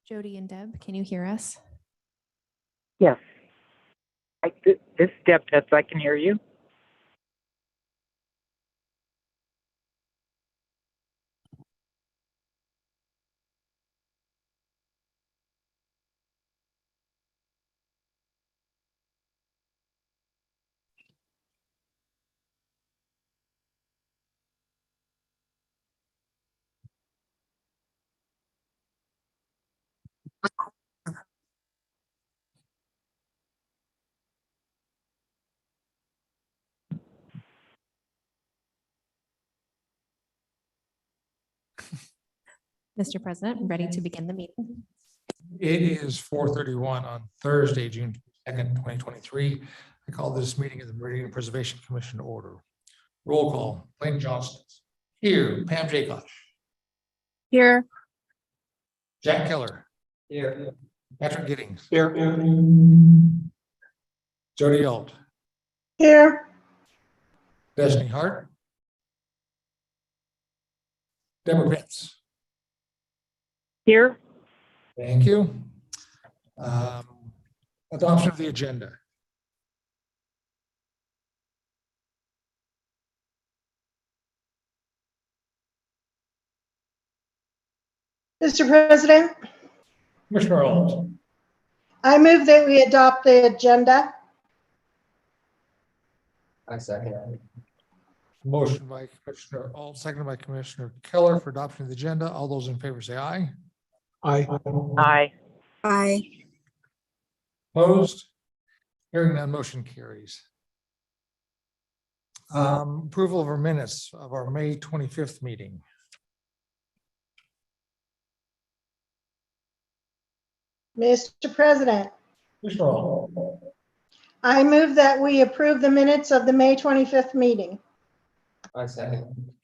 Jody and Deb, can you hear us? Yes. This is Deb Tets. I can hear you. Mr. President, ready to begin the meeting. It is 4:31 on Thursday, June 2nd, 2023. I call this meeting of the Meridian Preservation Commission to order. Roll call, Blaine Johnston. Here, Pam Jacosh. Here. Jack Keller. Here. Patrick Giddings. Here. Jody Alt. Here. Destiny Hart. Deborah Pitts. Here. Thank you. Adoption of the agenda. Mr. President, Commissioner Alt. I move that we adopt the agenda. I second. Motion by Commissioner Alt, seconded by Commissioner Keller for adoption of the agenda. All those in favor say aye. Aye. Aye. Aye. Opposed? Hearing none, motion carries. Approval of our minutes of our May 25th meeting. Mr. President, Commissioner Alt. I move that we approve the minutes of the May 25th meeting. I second.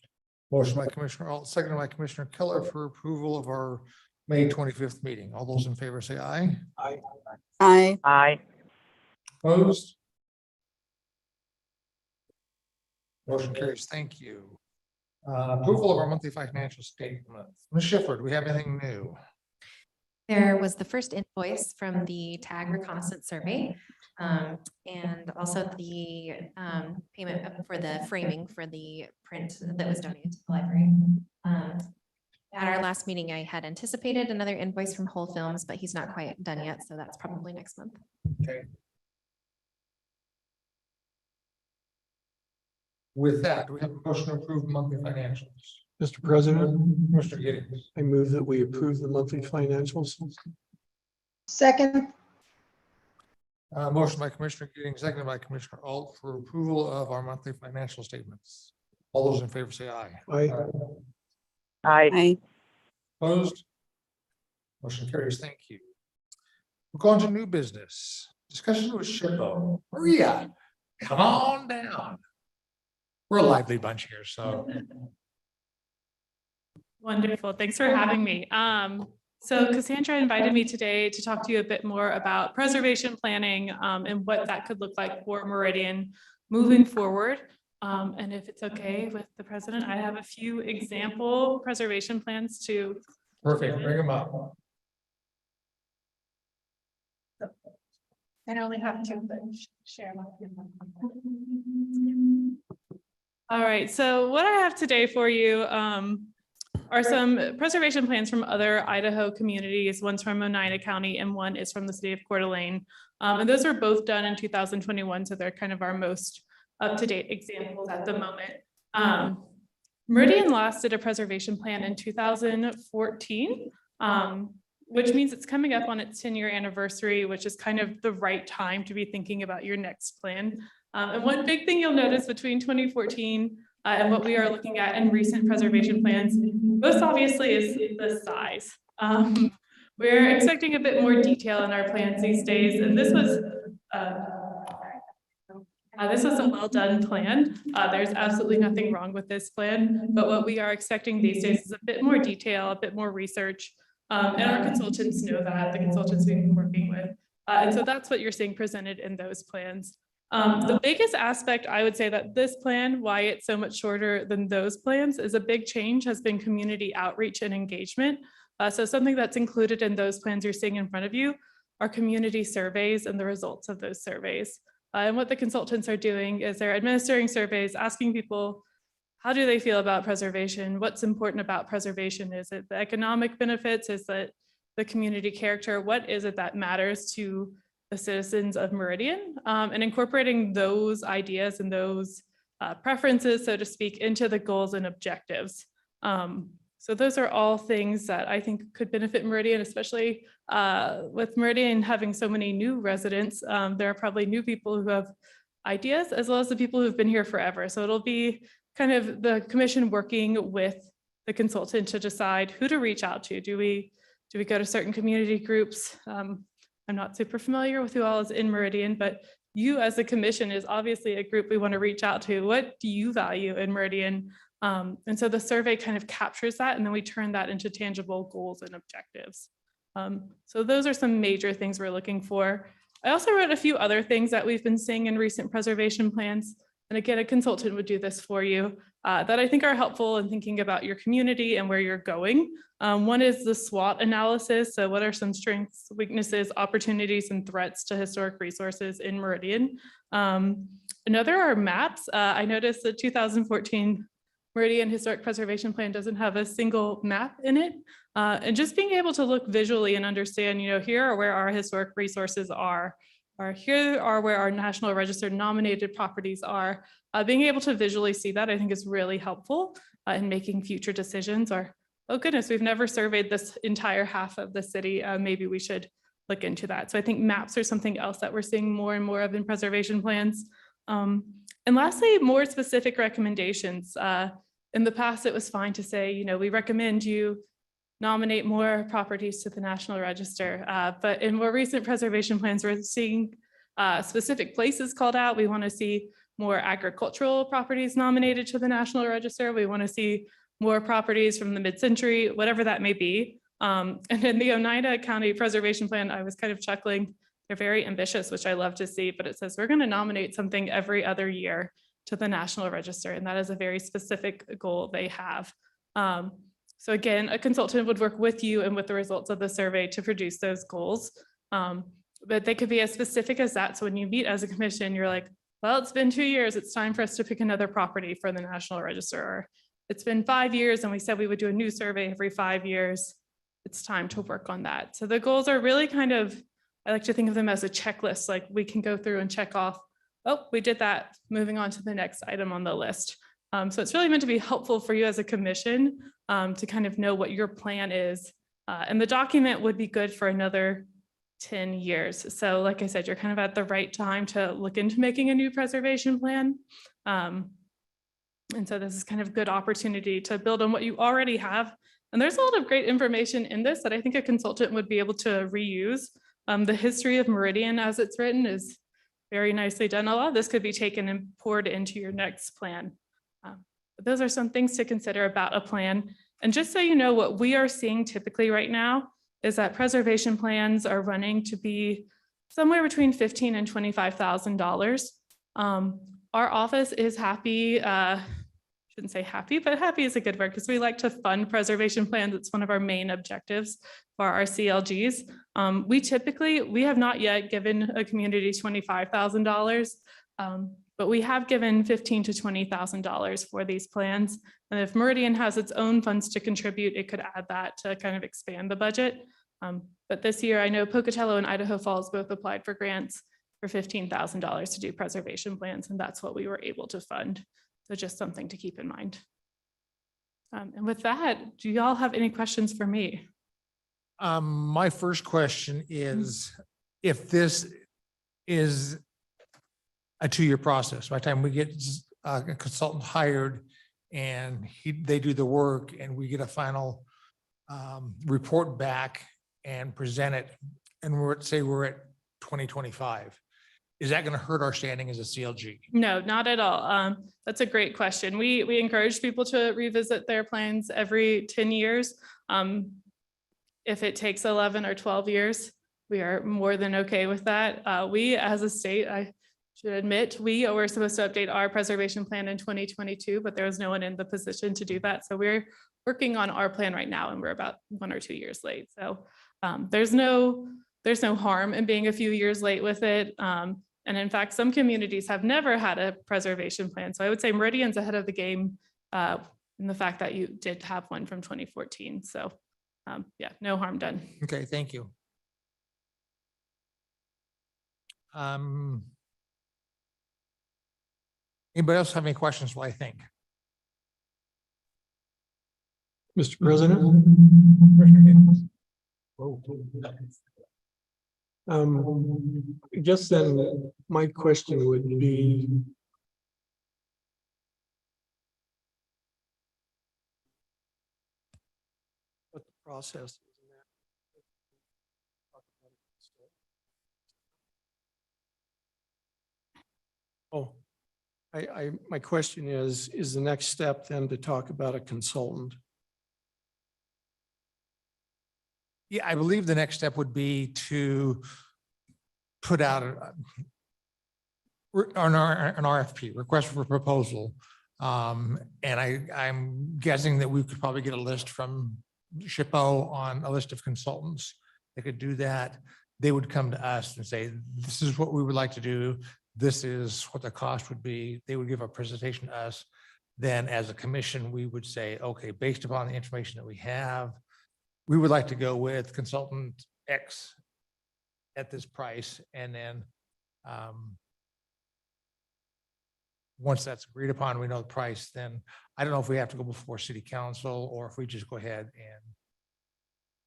Motion by Commissioner Alt, seconded by Commissioner Keller for approval of our May 25th meeting. All those in favor say aye. Aye. Aye. Aye. Opposed? Motion carries. Thank you. Approval of our monthly financial statement. Ms. Schiffer, do we have anything new? There was the first invoice from the TAG reconnaissance survey, and also the payment for the framing for the print that was donated to the library. At our last meeting, I had anticipated another invoice from Whole Films, but he's not quite done yet, so that's probably next month. Okay. With that, do we have a motion to approve monthly financials? Mr. President, Mr. Giddings. I move that we approve the monthly financials. Second. Motion by Commissioner Giddings, seconded by Commissioner Alt for approval of our monthly financial statements. All those in favor say aye. Aye. Aye. Aye. Opposed? Motion carries. Thank you. We're going to new business. Discussion with SHPO. Maria, come on down. We're a lively bunch here, so. Wonderful. Thanks for having me. So Cassandra invited me today to talk to you a bit more about preservation planning and what that could look like for Meridian moving forward. And if it's okay with the president, I have a few example preservation plans to. Perfect. Bring them up. I only have two, but share my. All right, so what I have today for you are some preservation plans from other Idaho communities. One's from Oneida County and one is from the city of Coeur d'Alene. And those were both done in 2021, so they're kind of our most up-to-date examples at the moment. Meridian last did a preservation plan in 2014, which means it's coming up on its 10-year anniversary, which is kind of the right time to be thinking about your next plan. And one big thing you'll notice between 2014 and what we are looking at in recent preservation plans, most obviously is the size. We're expecting a bit more detail in our plans these days, and this was a well-done plan. There's absolutely nothing wrong with this plan, but what we are expecting these days is a bit more detail, a bit more research, and our consultants know that, the consultants we've been working with. And so that's what you're seeing presented in those plans. The biggest aspect I would say that this plan, why it's so much shorter than those plans, is a big change has been community outreach and engagement. So something that's included in those plans you're seeing in front of you are community surveys and the results of those surveys. And what the consultants are doing is they're administering surveys, asking people, how do they feel about preservation? What's important about preservation? Is it the economic benefits? Is it the community character? What is it that matters to the citizens of Meridian? And incorporating those ideas and those preferences, so to speak, into the goals and objectives. So those are all things that I think could benefit Meridian, especially with Meridian having so many new residents. There are probably new people who have ideas as well as the people who've been here forever. So it'll be kind of the commission working with the consultant to decide who to reach out to. Do we go to certain community groups? I'm not super familiar with who all is in Meridian, but you as a commission is obviously a group we want to reach out to. What do you value in Meridian? And so the survey kind of captures that, and then we turn that into tangible goals and objectives. So those are some major things we're looking for. I also wrote a few other things that we've been seeing in recent preservation plans. And again, a consultant would do this for you that I think are helpful in thinking about your community and where you're going. One is the SWOT analysis. So what are some strengths, weaknesses, opportunities, and threats to historic resources in Meridian? Another are maps. I noticed the 2014 Meridian Historic Preservation Plan doesn't have a single map in it. And just being able to look visually and understand, here are where our historic resources are, or here are where our National Register nominated properties are. Being able to visually see that, I think, is really helpful in making future decisions. Or, oh goodness, we've never surveyed this entire half of the city. Maybe we should look into that. So I think maps are something else that we're seeing more and more of in preservation plans. And lastly, more specific recommendations. In the past, it was fine to say, we recommend you nominate more properties to the National Register. But in more recent preservation plans, we're seeing specific places called out. We want to see more agricultural properties nominated to the National Register. We want to see more properties from the mid-century, whatever that may be. And in the Oneida County Preservation Plan, I was kind of chuckling. They're very ambitious, which I love to see, but it says we're going to nominate something every other year to the National Register, and that is a very specific goal they have. So again, a consultant would work with you and with the results of the survey to produce those goals. But they could be as specific as that. So when you meet as a commission, you're like, well, it's been 2 years. It's time for us to pick another property for the National Register. Or it's been 5 years and we said we would do a new survey every 5 years. It's time to work on that. So the goals are really kind of, I like to think of them as a checklist. Like we can go through and check off, oh, we did that, moving on to the next item on the list. So it's really meant to be helpful for you as a commission to kind of know what your plan is. And the document would be good for another 10 years. So like I said, you're kind of at the right time to look into making a new preservation plan. And so this is kind of a good opportunity to build on what you already have. And there's a lot of great information in this that I think a consultant would be able to reuse. The history of Meridian as it's written is very nicely done. A lot of this could be taken and poured into your next plan. But those are some things to consider about a plan. And just so you know, what we are seeing typically right now is that preservation plans are running to be somewhere between $15,000 and $25,000. Our office is happy, shouldn't say happy, but happy is a good word because we like to fund preservation plans. It's one of our main objectives for our CLGs. We have not yet given a community $25,000. But we have given $15,000 to $20,000 for these plans. And if Meridian has its own funds to contribute, it could add that to kind of expand the budget. But this year, I know Pocatello and Idaho Falls both applied for grants for $15,000 to do preservation plans, and that's what we were able to fund. So just something to keep in mind. And with that, do y'all have any questions for me? My first question is, if this is a 2-year process, by the time we get a consultant hired and they do the work and we get a final report back and present it, and we're at 2025, is that going to hurt our standing as a CLG? No, not at all. That's a great question. We encourage people to revisit their plans every 10 years. If it takes 11 or 12 years, we are more than okay with that. We as a state, should admit, we were supposed to update our preservation plan in 2022, but there was no one in the position to do that. So we're working on our plan right now, and we're about 1 or 2 years late. So there's no harm in being a few years late with it. And in fact, some communities have never had a preservation plan. So I would say Meridian's ahead of the game in the fact that you did have one from 2014. So yeah, no harm done. Okay, thank you. Anybody else have any questions while I think? Mr. President? I guess then my question would be, what the process is in that. Oh, my question is the next step then to talk about a consultant? Yeah, I believe the next step would be to put out an RFP, request for proposal. And I'm guessing that we could probably get a list from SHPO on a list of consultants that could do that. They would come to us and say, this is what we would like to do. This is what the cost would be. They would give a presentation to us. Then as a commission, we would say, okay, based upon the information that we have, we would like to go with consultant X at this price. And then once that's agreed upon, we know the price, then I don't know if we have to go before city council or if we just go ahead and,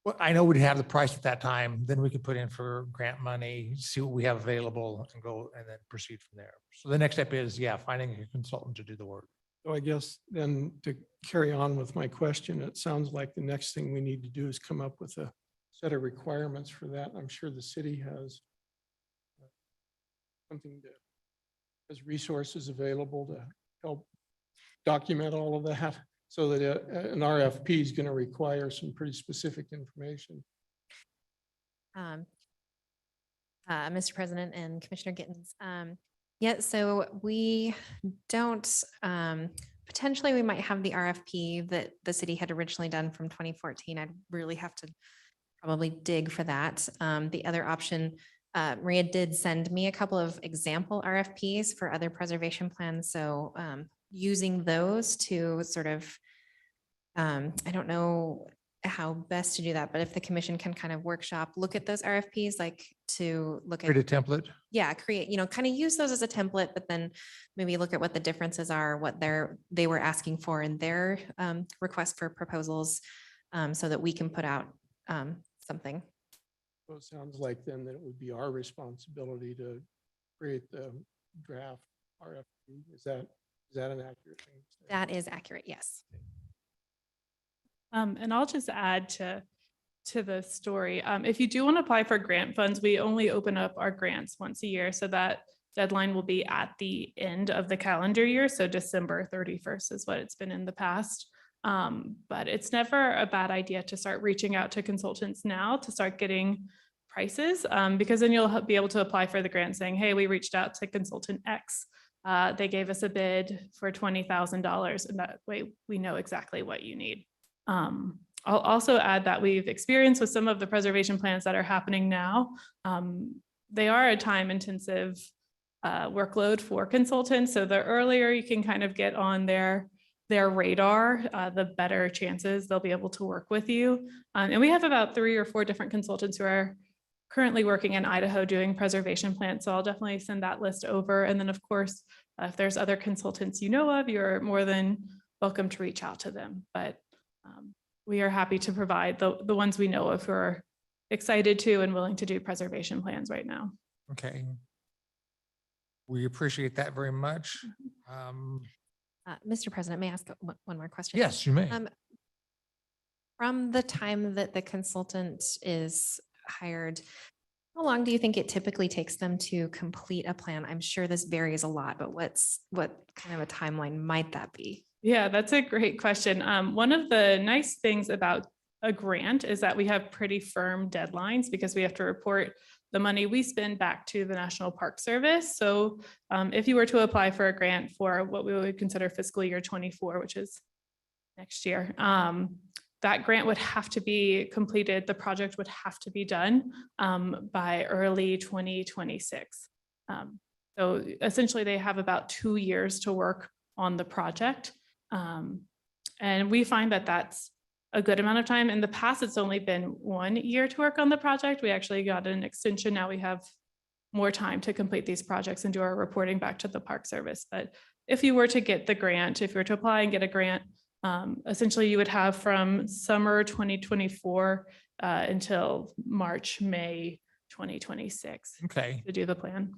well, I know we'd have the price at that time, then we could put in for grant money, see what we have available and go and then proceed from there. So the next step is, yeah, finding a consultant to do the work. So I guess then to carry on with my question, it sounds like the next thing we need to do is come up with a set of requirements for that. I'm sure the city has something that has resources available to help document all of that, so that an RFP is going to require some pretty specific information. Mr. President and Commissioner Gittens. Yeah, so we don't, potentially we might have the RFP that the city had originally done from 2014. I'd really have to probably dig for that. The other option, Maria did send me a couple of example RFPs for other preservation plans. So using those to sort of, I don't know how best to do that, but if the commission can kind of workshop, look at those RFPs, like to look at. Create a template. Yeah, create, kind of use those as a template, but then maybe look at what the differences are, what they were asking for in their request for proposals, so that we can put out something. So it sounds like then that it would be our responsibility to create the draft RFP. Is that an accurate thing to say? That is accurate, yes. And I'll just add to the story. If you do want to apply for grant funds, we only open up our grants once a year. So that deadline will be at the end of the calendar year. So December 31st is what it's been in the past. But it's never a bad idea to start reaching out to consultants now to start getting prices, because then you'll be able to apply for the grant saying, hey, we reached out to consultant X. They gave us a bid for $20,000, and that way we know exactly what you need. I'll also add that we've experienced with some of the preservation plans that are happening now. They are a time-intensive workload for consultants. So the earlier you can kind of get on their radar, the better chances they'll be able to work with you. And we have about 3 or 4 different consultants who are currently working in Idaho doing preservation plans. So I'll definitely send that list over. And then of course, if there's other consultants you know of, you're more than welcome to reach out to them. But we are happy to provide the ones we know of who are excited to and willing to do preservation plans right now. Okay. We appreciate that very much. Mr. President, may I ask one more question? Yes, you may. From the time that the consultant is hired, how long do you think it typically takes them to complete a plan? I'm sure this varies a lot, but what kind of a timeline might that be? Yeah, that's a great question. One of the nice things about a grant is that we have pretty firm deadlines because we have to report the money we spend back to the National Park Service. So if you were to apply for a grant for what we would consider fiscal year 24, which is next year, that grant would have to be completed. The project would have to be done by early 2026. So essentially they have about 2 years to work on the project. And we find that that's a good amount of time. In the past, it's only been 1 year to work on the project. We actually got an extension. Now we have more time to complete these projects and do our reporting back to the Park Service. But if you were to get the grant, if you were to apply and get a grant, essentially you would have from summer 2024 until March, May 2026 Okay. to do the plan.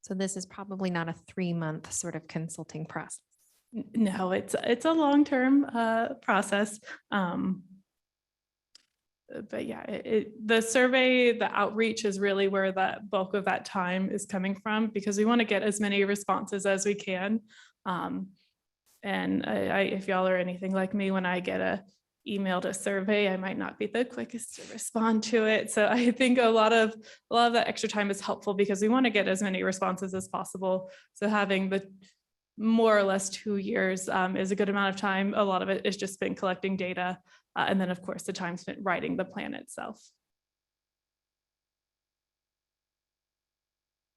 So this is probably not a 3-month sort of consulting process. No, it's a long-term process. But yeah, the survey, the outreach is really where that bulk of that time is coming from, because we want to get as many responses as we can. And if y'all are anything like me, when I get a emailed a survey, I might not be the quickest to respond to it. So I think a lot of that extra time is helpful because we want to get as many responses as possible. So having the more or less 2 years is a good amount of time. A lot of it is just spent collecting data. And then of course the time spent writing the plan itself.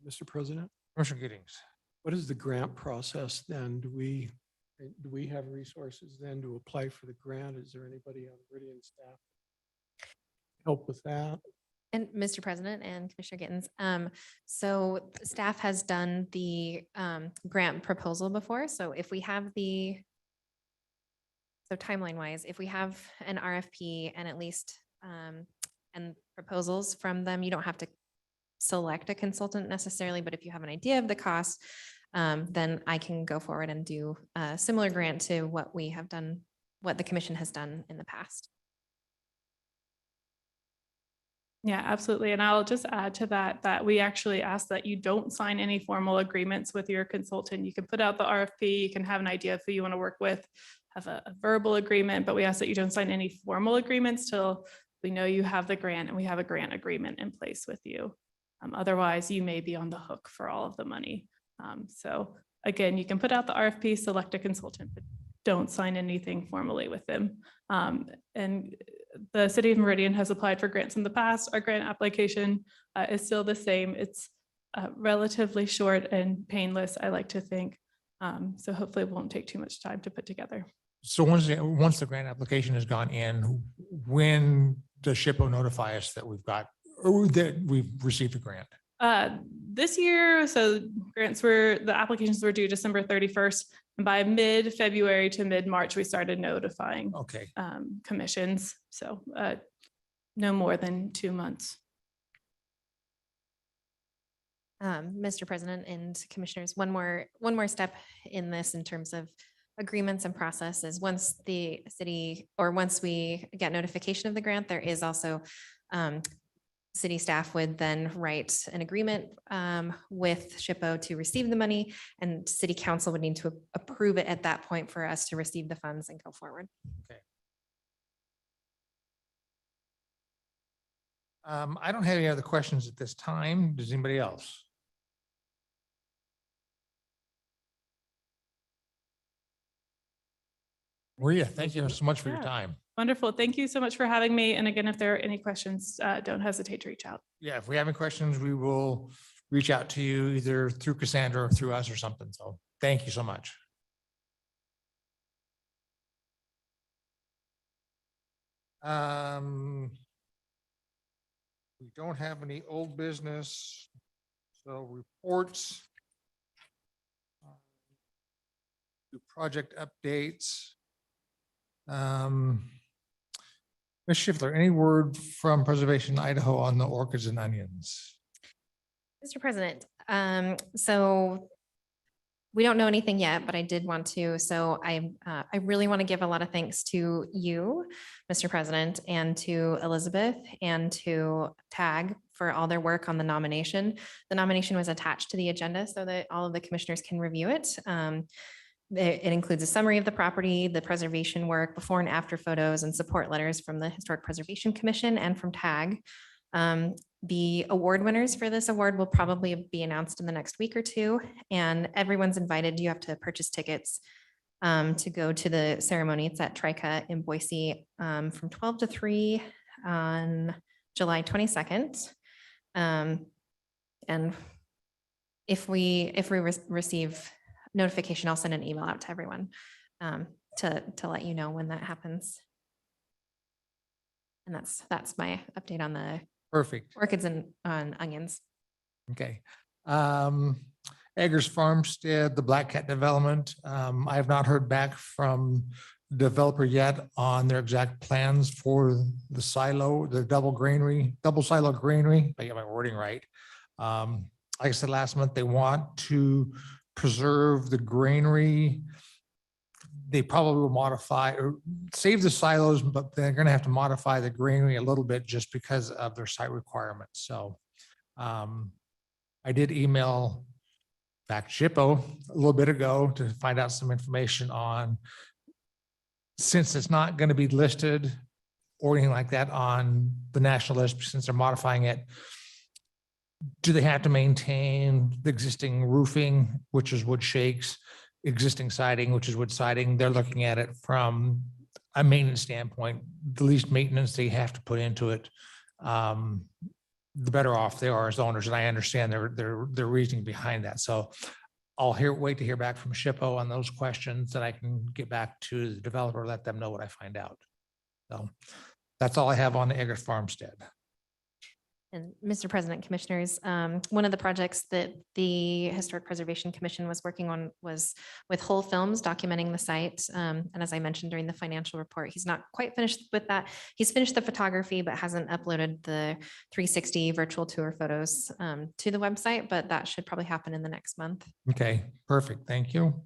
Mr. President, Commissioner Giddings. what is the grant process then? Do we have resources then to apply for the grant? Is there anybody on Meridian staff help with that? And Mr. President and Commissioner Gittens, so staff has done the grant proposal before. So if we have so timeline wise, if we have an RFP and at least and proposals from them, you don't have to select a consultant necessarily, but if you have an idea of the cost, then I can go forward and do a similar grant to what we have done, what the commission has done in the past. Yeah, absolutely. And I'll just add to that we actually ask that you don't sign any formal agreements with your consultant. You can put out the RFP, you can have an idea of who you want to work with, have a verbal agreement, but we ask that you don't sign any formal agreements till we know you have the grant and we have a grant agreement in place with you. Otherwise, you may be on the hook for all of the money. So again, you can put out the RFP, select a consultant, but don't sign anything formally with them. And the city of Meridian has applied for grants in the past. Our grant application is still the same. It's relatively short and painless, I like to think. So hopefully it won't take too much time to put together. So once the grant application has gone in, when does SHPO notify us that we've got, or that we've received a grant? This year, so the applications were due December 31st. And by mid-February to mid-March, we started notifying Okay. commissions. So no more than 2 months. Mr. President and Commissioners, one more step in this in terms of agreements and processes. Once the city, or once we get notification of the grant, there is also city staff would then write an agreement with SHPO to receive the money, and city council would need to approve it at that point for us to receive the funds and go forward. Okay. I don't have any other questions at this time. Does anybody else? Maria, thank you so much for your Yeah. time. Wonderful. Thank you so much for having me. And again, if there are any questions, don't hesitate to reach out. Yeah, if we have any questions, we will reach out to you either through Cassandra or through us or something. So thank you so much. We don't have any old business, so reports. Do project updates. Ms. Schiffler, any word from Preservation Idaho on the orchids and onions? Mr. President, so we don't know anything yet, but I did want to. So I really want to give a lot of thanks to you, Mr. President, and to Elizabeth and to TAG for all their work on the nomination. The nomination was attached to the agenda so that all of the commissioners can review it. it includes a summary of the property, the preservation work, before and after photos, and support letters from the Historic Preservation Commission and from TAG. The award winners for this award will probably be announced in the next week or two, and everyone's invited. You have to purchase tickets to go to the ceremony. It's at Trica in Boise from 12 to 3 on July 22nd. And if we receive notification, I'll send an email out to everyone to let you know when that happens. And that's my update on the Perfect. orchids and on onions. Okay. Eggers Farmstead, the Black Cat development. I have not heard back from the developer yet on their exact plans for the silo, the double silo granary, if I get my wording right. Like I said last month, they want to preserve the granary. They probably will modify or save the silos, but they're going to have to modify the granary a little bit just because of their site requirements. So I did email back SHPO a little bit ago to find out some information on, since it's not going to be listed or anything like that on the national list, since they're modifying it, do they have to maintain the existing roofing, which is wood shakes, existing siding, which is wood siding? They're looking at it from a maintenance standpoint. The least maintenance they have to put into it, the better off they are as owners. And I understand their reasoning behind that. So I'll wait to hear back from SHPO on those questions, that I can get back to the developer, let them know what I find out. So that's all I have on the Eggers Farmstead. And Mr. President, Commissioners, one of the projects that the Historic Preservation Commission was working on was with Whole Films documenting the site. And as I mentioned during the financial report, he's not quite finished with that. He's finished the photography, but hasn't uploaded the 360 virtual tour photos to the website, but that should probably happen in the next month. Okay, perfect. Thank you.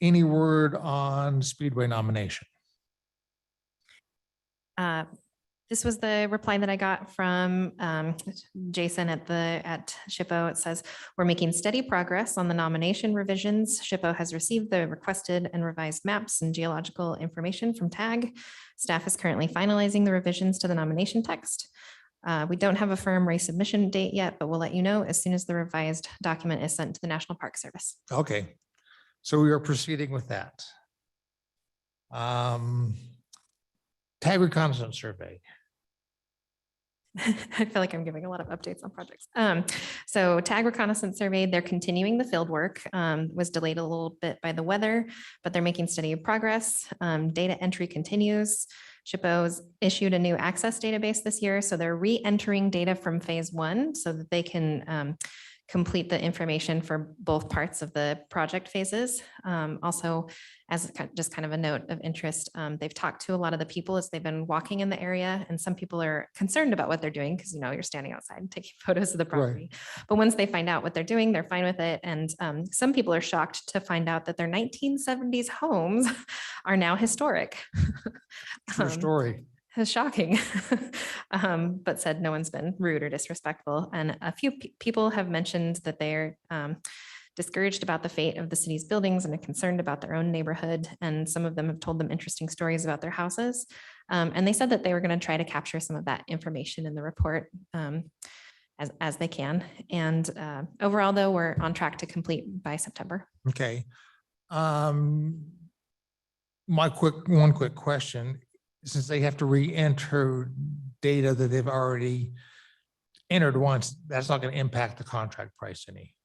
Any word on Speedway nomination? This was the reply that I got from Jason at SHPO. It says, we're making steady progress on the nomination revisions. SHPO has received the requested and revised maps and geological information from TAG. Staff is currently finalizing the revisions to the nomination text. We don't have a firm resubmission date yet, but we'll let you know as soon as the revised document is sent to the National Park Service. Okay, so we are proceeding with that. Tag reconnaissance survey. I feel like I'm giving a lot of updates on projects. So Tag Reconnaissance Survey, they're continuing the field work, was delayed a little bit by the weather, but they're making steady progress. Data entry continues. SHPO's issued a new access database this year, so they're re-entering data from phase 1 so that they can complete the information for both parts of the project phases. Also, as just kind of a note of interest, they've talked to a lot of the people as they've been walking in the area, and some people are concerned about what they're doing because, you know, you're standing outside and taking photos of the property. But once they find out what they're doing, they're fine with it. And some people are shocked to find out that their 1970s homes are now historic. True story. It's shocking, but said no one's been rude or disrespectful. And a few people have mentioned that they're discouraged about the fate of the city's buildings and are concerned about their own neighborhood. And some of them have told them interesting stories about their houses. And they said that they were going to try to capture some of that information in the report as they can. And overall, though, we're on track to complete by September. Okay. One quick question. Since they have to re-enter data that they've already entered once, that's not going to impact the contract price any.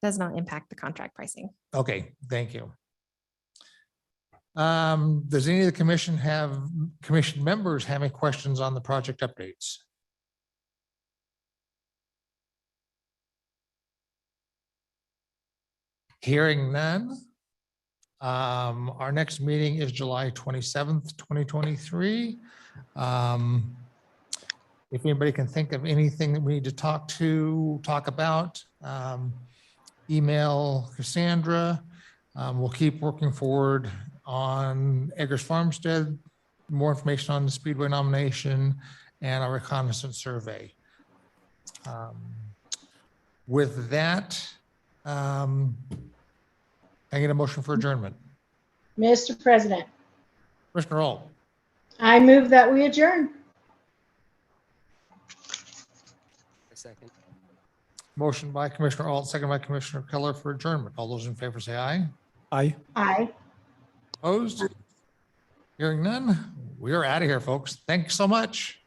Does not impact the contract pricing. Okay, thank you. Does any of the commission members have any questions on the project updates? Hearing none. Our next meeting is July 27th, 2023. If anybody can think of anything that we need to talk about, email Cassandra. We'll keep working forward on Eggers Farmstead, more information on the Speedway nomination and our reconnaissance survey. With that, Can I get a motion for adjournment? Mr. President, Commissioner Alt, I move that we adjourn. Second. motion by Commissioner Alt, second by Commissioner Keller for adjournment. All those in favor say aye. Aye. Aye. Opposed? Hearing none, we are out of here, folks. Thanks so much.